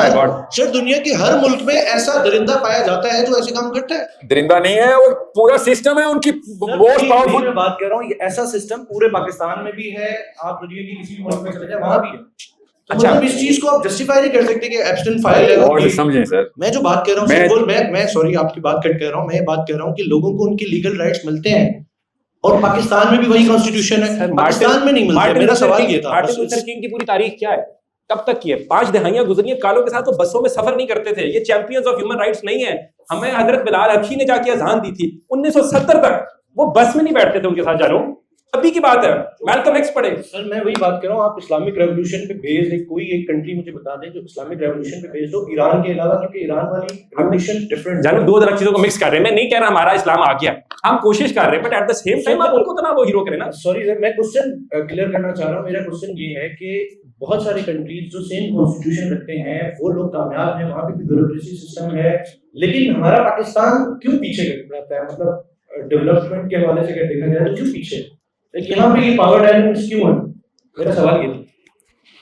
سر دنیا کے ہر ملک میں ایسا درندہ پایا جاتا ہے جو ایسے کام کرتا ہے. درندہ نہیں ہے, وہ پورا سسٹم ہے ان کی موسٹ پاورفل. میں بات کر رہا ہوں ایسا سسٹم پورے پاکستان میں بھی ہے, آپ دنیا کی کسی ملک میں چلے جائیں وہاں بھی ہے. اچھا اس چیز کو آپ جسٹیفائی نہیں کر سکتے کہ ایپسٹین فائل ہے. اور سمجھیں سر میں جو بات کر رہا ہوں میں سوری آپ کی بات کٹ کر رہا ہوں, میں بات کر رہا ہوں کہ لوگوں کو ان کی لیگل رائٹس ملتے ہیں, اور پاکستان میں بھی وہی کانسٹیٹیوشن ہے, پاکستان میں نہیں ملتے. میرا سوال یہ تھا مارٹن لوتھر کنگ کی پوری تاریخ کیا ہے, کب تک کی ہے, 5 دہائیاں گزری ہیں کالوں کے ساتھ. وہ بسوں میں سفر نہیں کرتے تھے, یہ چیمپئنز آف ہیومن رائٹس نہیں ہیں. ہمیں حضرت بلال حبشی نے جا کے اذان دی تھی 1970 تک, وہ بس میں نہیں بیٹھتے تھے ان کے ساتھ جا رہا ہوں. ابھی کی بات ہے, میلکم ایکس پڑھے. سر میں وہی بات کر رہا ہوں, آپ اسلامک ریولیوشن پہ بیسڈ کوئی ایک کنٹری مجھے بتا دیں جو اسلامک ریولیوشن پہ بیسڈ ہو, ایران کے علاوہ, کیونکہ ایران والی ریولیوشن ڈفرنٹ. جانو دو طرح چیزوں کو مکس کر رہے ہیں. میں نہیں کہہ رہا ہمارا اسلام آ گیا, ہم کوشش کر رہے ہیں, but at the same time آپ ان کو تو نہ وہ ہیرو کریں نا. سوری سر میں کوسچن کلیئر کرنا چاہ رہا ہوں. میرا کوسچن یہ ہے کہ بہت ساری کنٹریز جو سیم کانسٹیٹیوشن رکھتے ہیں وہ لوگ کامیاب ہیں, وہاں پہ بھی بیوروکریسی سسٹم ہے, لیکن ہمارا پاکستان کیوں پیچھے رہتا ہے؟ مطلب ڈیولپمنٹ کے حوالے سے اگر دیکھا جائے تو کیوں پیچھے, یہاں پہ یہ پاور ڈائنامکس کیوں ہے؟ میرا سوال یہ تھا.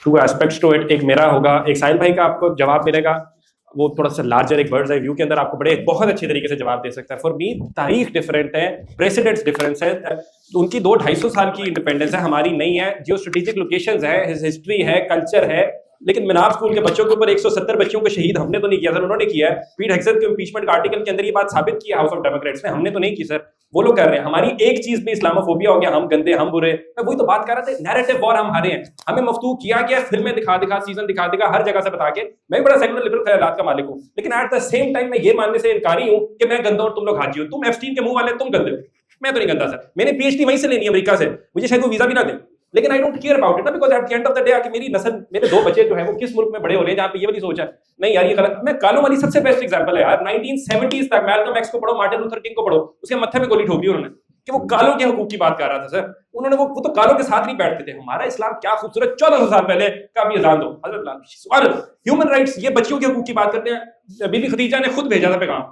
Two aspects to it. ایک میرا ہوگا, ایک ساحل بھائی کا آپ کو جواب ملے گا, وہ تھوڑا سا لارجر ایک برڈز آئی ویو کے اندر آپ کو بڑے بہت اچھے طریقے سے جواب دے سکتا ہے. فار می تاریخ ڈفرینٹ ہے, پریسیڈنٹس ڈفرینس ہے. ان کی 200-250 سال کی انڈیپینڈنس ہے, ہماری نہیں ہے. جیو اسٹریٹجک لوکیشنز ہے, ہسٹری ہے, کلچر ہے. لیکن مناب اسکول کے بچوں کے اوپر 170 بچوں کو شہید ہم نے تو نہیں کیا سر, انہوں نے کیا ہے. پیٹ ہیگسن کے امپیچمنٹ آرٹیکل کے اندر یہ بات ثابت کی ہاؤس آف ڈیموکریٹس نے, ہم نے تو نہیں کی سر, وہ لوگ کر رہے ہیں. ہماری ایک چیز پہ اسلاموفوبیا ہو گیا, ہم گندے, ہم برے. میں وہی تو بات کر رہا تھا, نیریٹو وار ہم ہارے ہیں. ہمیں مفتوح کیا گیا فلمیں دکھا سیزن دکھا ہر جگہ سے بتا کے. میں بڑا سیکولر لبرل خیالات کا مالک ہوں, لیکن ایٹ دا سیم ٹائم میں یہ ماننے سے انکاری ہوں کہ میں گندا اور تم لوگ حاجی ہو. تم ایپسٹین کے منہ والے, تم گندے ہو, میں تو نہیں گندا سر. میں نے پی ایچ ڈی وہیں سے لینی ہے امریکہ سے, مجھے شاید وہ ویزا بھی نہ دیں, لیکن I don't care about it, because at the end of the day کہ میری نسل, میرے 2 بچے جو ہیں وہ کس ملک میں بڑے ہو رہے ہیں جہاں پہ یہ والی سوچ ہے. نہیں یار یہ غلط. میں کالوں والی سب سے بیسٹ ایگزامپل ہے یار, 1970s تک میلکم ایکس کو پڑھو, مارٹن لوتھر کنگ کو پڑھو, اس کے متھے میں گولی ٹھوک دی انہوں نے. کہ وہ کالوں کے حقوق کی بات کر رہا تھا سر. انہوں نے وہ تو کالوں کے ساتھ نہیں بیٹھتے تھے. ہمارا اسلام کیا خوبصورت 1400 سال پہلے کا بھی اذان دو حضرت. اور ہیومن رائٹس, یہ بچیوں کے حقوق کی بات کرتے ہیں. بی بی خدیجہ نے خود بھیجا تھا پیغام.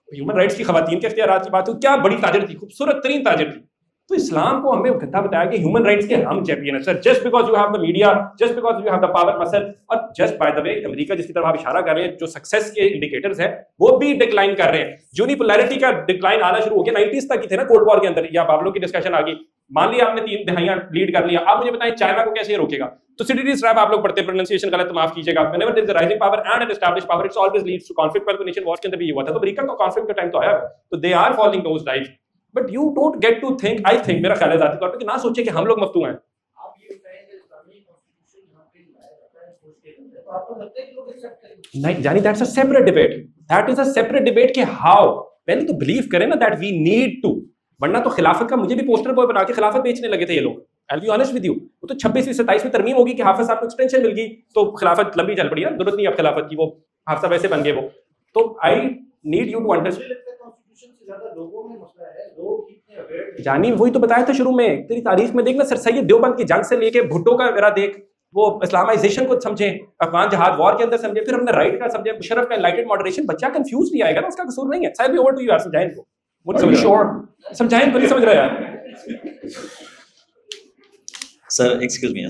ہیومن رائٹس کی خواتین کے اختیارات کی بات ہو, کیا بڑی تاجر تھی, خوبصورت ترین تاجر تھی. تو اسلام کو ہمیں گھٹا بتایا کہ ہیومن رائٹس کے ہم چیمپئن ہیں sir, just because you have the media, just because you have the power muscle. اور جسٹ بائی دا وے امریکہ جس کی طرف آپ اشارہ کر رہے ہیں, جو سکسیس کے انڈیکیٹرز ہیں وہ بھی ڈکلائن کر رہے ہیں. یونیپولرٹی کا ڈکلائن آنا شروع ہو گیا 90s تک کی تھے نا کولڈ وار کے اندر, یا بابلو کی ڈسکشن آ گئی. مان لیا آپ نے 3 دہائیاں لیڈ کر لیا, آپ مجھے بتائیں چائنا کو کیسے روکے گا. تو سٹیڈیز ریپ آپ لوگ پڑھتے ہیں, پروننسیشن غلط معاف کیجیے گا. whenever there is a rising power and an established power, it always leads to conflict. پر نیشن وار کے اندر بھی یہ ہوا تھا. تو امریکہ کا کانفلکٹ کا ٹائم تو آیا, تو they are falling those dives. But you don't get to think, I think, میرا خیال ہے ذاتی طور پہ کہ نہ سوچے کہ ہم لوگ مفتو ہیں. نہیں جانی, that's a separate debate. That is a separate debate کہ how. پہلے تو believe کریں نا that we need to. ورنہ تو خلافت کا مجھے بھی پوسٹر بوائے بنا کے خلافت بیچنے لگے تھے یہ لوگ. I'll be honest with you. وہ تو 26ویں 27ویں ترمیم ہوگی کہ حافظ صاحب کو ایکسٹینشن مل گئی تو خلافت لمبی چل پڑی ہے, ضرورت نہیں اب خلافت کی, وہ حافظ صاحب ایسے بن گئے وہ. تو I need you to understand. جانی وہی تو بتایا تھا شروع میں, تیری تاریخ میں دیکھنا سر سید دیوبند کی جنگ سے لے کے بھٹو کا میرا دیکھ, وہ اسلامائزیشن کو سمجھیں, افغان جہاد وار کے اندر سمجھیں, پھر ہم نے رائٹ کا سمجھیں, مشرف کا انلائٹڈ ماڈریشن. بچہ کنفیوز نہیں آئے گا نا, اس کا قصور نہیں ہے. سائل بھی اوور ٹو یو یار, سمجھائیں ان کو. مجھے سمجھائیں تو نہیں سمجھ رہا یار. سر ایکسکیوز می,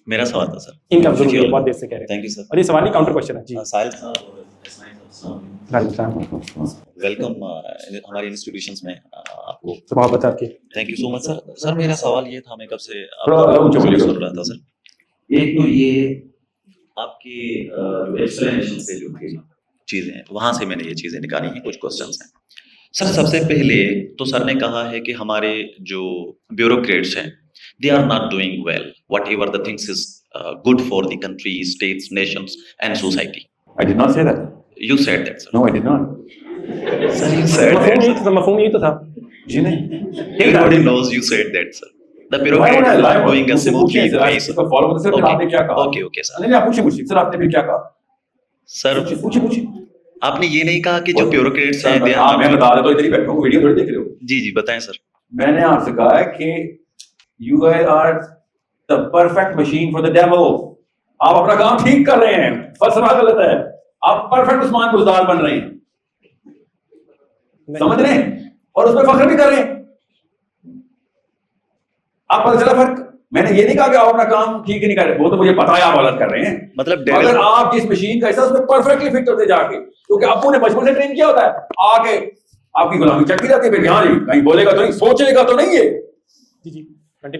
میرا سوال تھا سر. ان کا ضرور بہت دیر سے کہہ رہے ہیں. Thank you sir. اور یہ سوال نہیں کاؤنٹر کوشچن ہے. جی ساحل وعلیکم السلام, ویلکم ہماری انسٹیٹیوشنس میں آپ کو. محبت آپ کی. تھینک یو سو مچ سر. سر میرا سوال یہ تھا, میں کب سے سن رہا تھا سر. ایک تو یہ آپ کی جو ایکسپلینیشن سے جو چیزیں ہیں وہاں سے میں نے یہ چیزیں نکالی ہیں, کچھ کوسچنس ہیں سر. سب سے پہلے تو سر نے کہا ہے کہ ہمارے جو بیوروکریٹس ہیں they are not doing well whatever the things is good for the country, states, nations and society. I did not say that. You said that sir. No, I did not. Sir, you said that sir. مفہوم یہی تو تھا. جی نہیں. Everybody knows you said that sir. The bureaucrats are not doing a smoothly the way sir. Okay, okay sir. نہیں, آپ پوچھیں مجھ سے, سر آپ نے پھر کیا کہا؟ Sir, پوچھیں. آپ نے یہ نہیں کہا کہ جو بیوروکریٹس ہیں میں بتا دیتا ہوں, ادھر ہی بیٹھا ہوں, ویڈیو تھوڑی دیکھ رہے ہو. جی جی بتائیں سر. میں نے آپ سے کہا ہے کہ you guys are the perfect machine for the devil. آپ اپنا کام ٹھیک کر رہے ہیں, فلسفہ غلط ہے. آپ پرفیکٹ عثمان بزدار بن رہے ہیں, سمجھ رہے ہیں, اور اس پہ فخر بھی کر رہے ہیں. آپ پتہ چلا فرق. میں نے یہ نہیں کہا کہ آپ اپنا کام ٹھیک نہیں کر رہے, وہ تو مجھے پتا ہے آپ غلط کر رہے ہیں. مطلب اگر آپ جس مشین کا حصہ اس میں پرفیکٹلی فٹ ہوتے جا کے, کیونکہ ابو نے بچپن سے ٹرین کیا ہوتا ہے, آ کے آپ کی غلامی چکی جاتی ہے. پھر یہاں نہیں, کہیں بولے گا تو نہیں, سوچے گا تو نہیں ہے. جی جی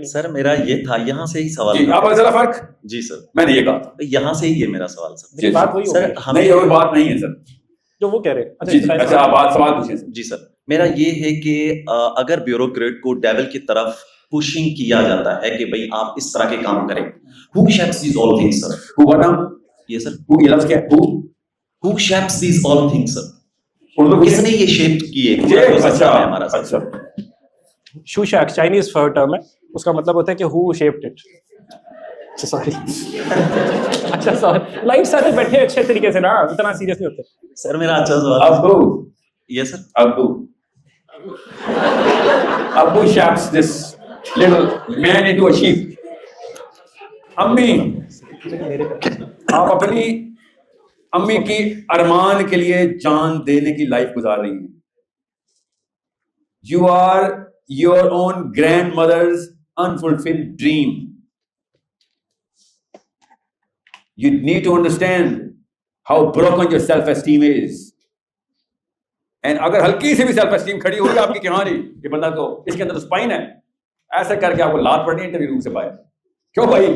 سر میرا یہ تھا, یہاں سے ہی سوال. آپ پتہ چلا فرق. جی سر میں نے یہ کہا تھا, یہاں سے ہی یہ میرا سوال سر. بات وہی سر ہوگی ہمیں یہ بات نہیں ہے سر جو وہ کہہ رہے ہیں. اچھا آپ بات سوال پوچھیں. جی سر, میرا یہ ہے کہ اگر بیوروکریٹ کو ڈیول کی طرف پشنگ کیا جاتا ہے کہ بھئی آپ اس طرح کے کام کریں, who shapes these all things sir? Who what now? یہ سر, Who یہ لفظ کیا ہے? who shapes these all things sir? Urdu کس نے یہ شیپ کیے ہمارا سر؟ اچھا شو شیک چائنیز ٹرم ہے, اس کا مطلب ہوتا ہے کہ ہو شیپڈ اٹ. سوری اچھا سوری, لائٹ ساتھ بیٹھے اچھے طریقے سے نا, اتنا سیریس نہیں ہوتے. سر میرا اچھا سوال. ابو. یس سر. ابو shapes this little man into a sheep. امی, آپ اپنی امی کی ارمان کے لیے جان دینے کی لائف گزار رہی ہیں. You are your own grandmother's unfulfilled dream. You need to understand how broken your self-esteem is. And اگر ہلکی سے بھی سیلف اسٹیم کھڑی ہوئی آپ کی کہ ہاں نہیں یہ بندہ تو اس کے اندر تو اسپائن ہے, ایسا کر کے آپ کو لات پڑنی ہے انٹرویو روم سے باہر. کیوں بھائی,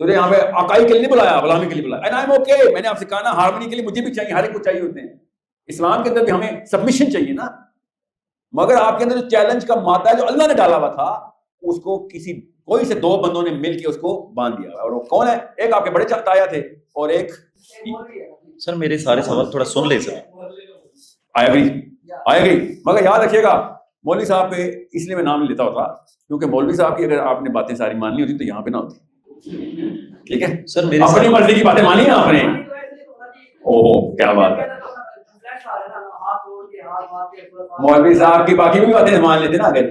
تجھے یہاں پہ عقائی کے لیے نہیں بلایا, غلامی کے لیے بلایا. اینڈ آئی ایم اوکے, میں نے آپ سے کہا نا ہارمونی کے لیے مجھے بھی چاہیے, ہر ایک کو چاہیے ہوتے ہیں. اسلام کے اندر بھی ہمیں سبمیشن چاہیے نا, مگر آپ کے اندر جو چیلنج کا مادہ ہے جو اللہ نے ڈالا ہوا تھا, اس کو کسی کوئی سے 2 بندوں نے مل کے اس کو باندھ دیا. اور وہ کون ہے؟ ایک آپ کے بڑے تایا تھے اور ایک. سر میرے سارے سوال تھوڑا سن لے سر. آئے گئی مگر یاد رکھیے گا مولوی صاحب پہ اس لیے میں نام لیتا ہوتا کیونکہ مولوی صاحب کی اگر آپ نے باتیں ساری ماننی ہوتی تو یہاں پہ نہ ہوتی. ٹھیک ہے سر, میری اپنی مرضی کی باتیں مانی ہیں آپ نے. اوہ کیا بات ہے, مولوی صاحب کی باقی بھی باتیں مان لیتے نا. اگر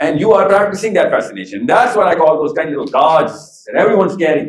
and you are practicing that fascination. That's what I call those kind of gods that everyone's carrying.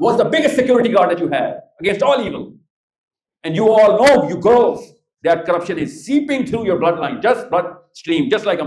was the biggest security guard that you had against all evil, and you all know, you girls, that corruption is seeping through your bloodline, just blood stream, just like a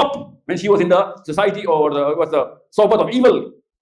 up when she was in the society or the sohbat of evil.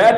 bad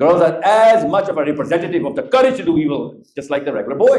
girls are as much of a representative of the courage to do evil, just like the regular boy.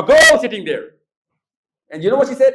a girl sitting there, and you know what she said?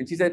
And she said,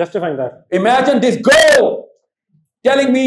Justifying that. Imagine this girl telling me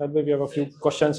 We have a few questions.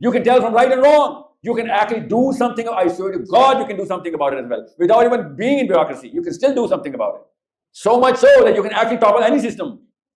you can tell from right and wrong. You can actually do something. I swear to God, you can do something about it as well. Without even being in bureaucracy, you can still do something about it. So much so that you can actually topple any system.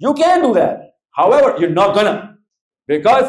You can do that. However, you're not gonna, because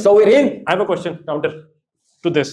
So we're in. I have a question counter to this.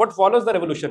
what follows the revolution?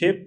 6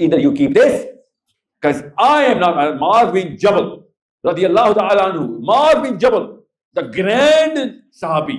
Either you keep this, because I am not Mu'adh bin Jabal radiyallahu ta'ala anhu, Mu'adh bin Jabal, the grand sahabi,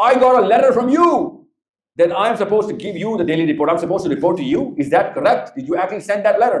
I got a letter from you, then I am supposed to give you the daily report. I'm supposed to report to you. Is that correct? Did you actually send that letter?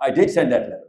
I did send that letter.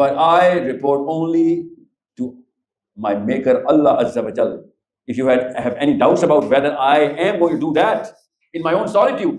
but I report only to my maker Allah Azza wa Jal. If you have any doubts about whether I am going to do that in my own solitude,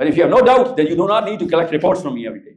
But if you have no doubt, then you do not need to collect reports from me every day.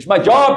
It's my job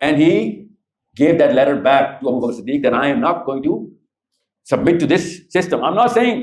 And he gave that letter back to Abu Bakr Siddiq that I am not going to submit to this system. I'm not saying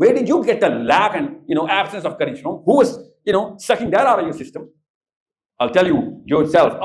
Where did you get the lack and absence of courage from? Who was sucking that out of your system? I'll tell you yourself.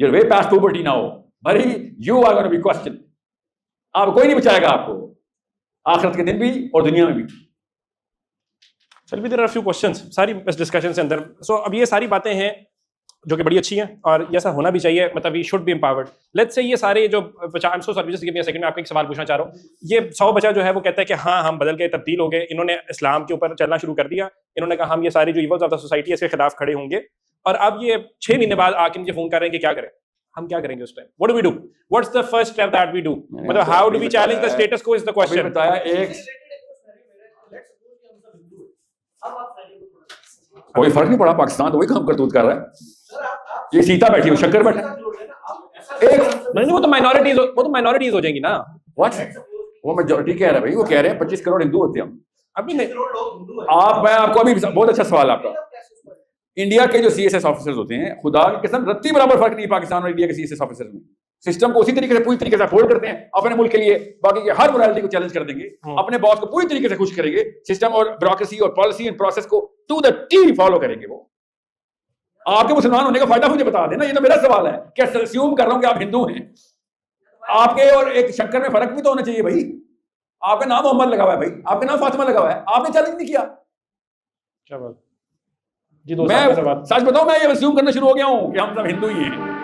You're way past puberty now, buddy. You are going to be questioned. آپ کوئی نہیں بچائے گا آپ کو آخرت کے دن بھی اور دنیا میں بھی. چل بھی there are a few questions ساری اس ڈسکشن سے اندر. سو اب یہ ساری باتیں ہیں جو کہ بڑی اچھی ہیں اور یہ ایسا ہونا بھی چاہیے, مطلب we should be empowered. Let's say یہ سارے جو سیکنڈ میں آپ کو ایک سوال پوچھنا چاہ رہا ہوں. یہ 100 بچہ جو ہے وہ کہتا ہے کہ ہاں ہم بدل گئے, تبدیل ہو گئے, انہوں نے اسلام کے اوپر چلنا شروع کر دیا, انہوں نے کہا ہم یہ ساری جو ایولز آف دا سوسائٹی ہے اس کے خلاف کھڑے ہوں گے, اور اب یہ 6 مہینے بعد آ کے مجھے فون کر رہے ہیں کہ کیا کریں, ہم کیا کریں گے اس time, what do we do, what's the first step that we do, مطلب how do we challenge the status quo is the question. بتایا ایک کوئی فرق نہیں پڑا, پاکستان تو وہی کام کرتوت کر رہا ہے. یہ سیتا بیٹھی ہو, شکر بیٹھا ایک نہیں, وہ تو مائنورٹیز ہو جائیں گی نا. وہ میجورٹی کہہ رہا ہے بھائی, وہ کہہ رہے ہیں 25 کروڑ ہندو ہوتے ہیں ہم. ابھی نہیں, میں آپ کو ابھی بہت اچھا سوال آپ کا. انڈیا کے جو سی ایس ایس آفیسرز ہوتے ہیں, خدا کی قسم رتی برابر فرق نہیں پاکستان اور انڈیا کے سی ایس ایس آفیسرز میں. سسٹم کو اسی طریقے سے پوری طریقے سے افورڈ کرتے ہیں اپنے ملک کے لیے, باقی کے ہر morality کو چیلنج کر دیں گے, اپنے باس کو پوری طریقے سے خوش کریں گے, سسٹم اور بیوروکریسی اور پالیسی اینڈ پروسیس کو ٹو دا ٹی فالو کریں گے. وہ آپ کے مسلمان ہونے کا فائدہ مجھے بتا دینا, یہ تو میرا سوال ہے کہ اسیوم کر رہا ہوں کہ آپ ہندو ہیں. آپ کے اور ایک شنکر میں فرق بھی تو ہونا چاہیے بھائی. آپ کا نام محمد لگا ہوا ہے بھائی, آپ کا نام فاطمہ لگا ہوا ہے, آپ نے چیلنج نہیں کیا. کیا بات جی, میں سچ بتاؤں, میں یہ اسیوم کرنا شروع ہو گیا ہوں کہ ہم سب ہندو ہی ہیں.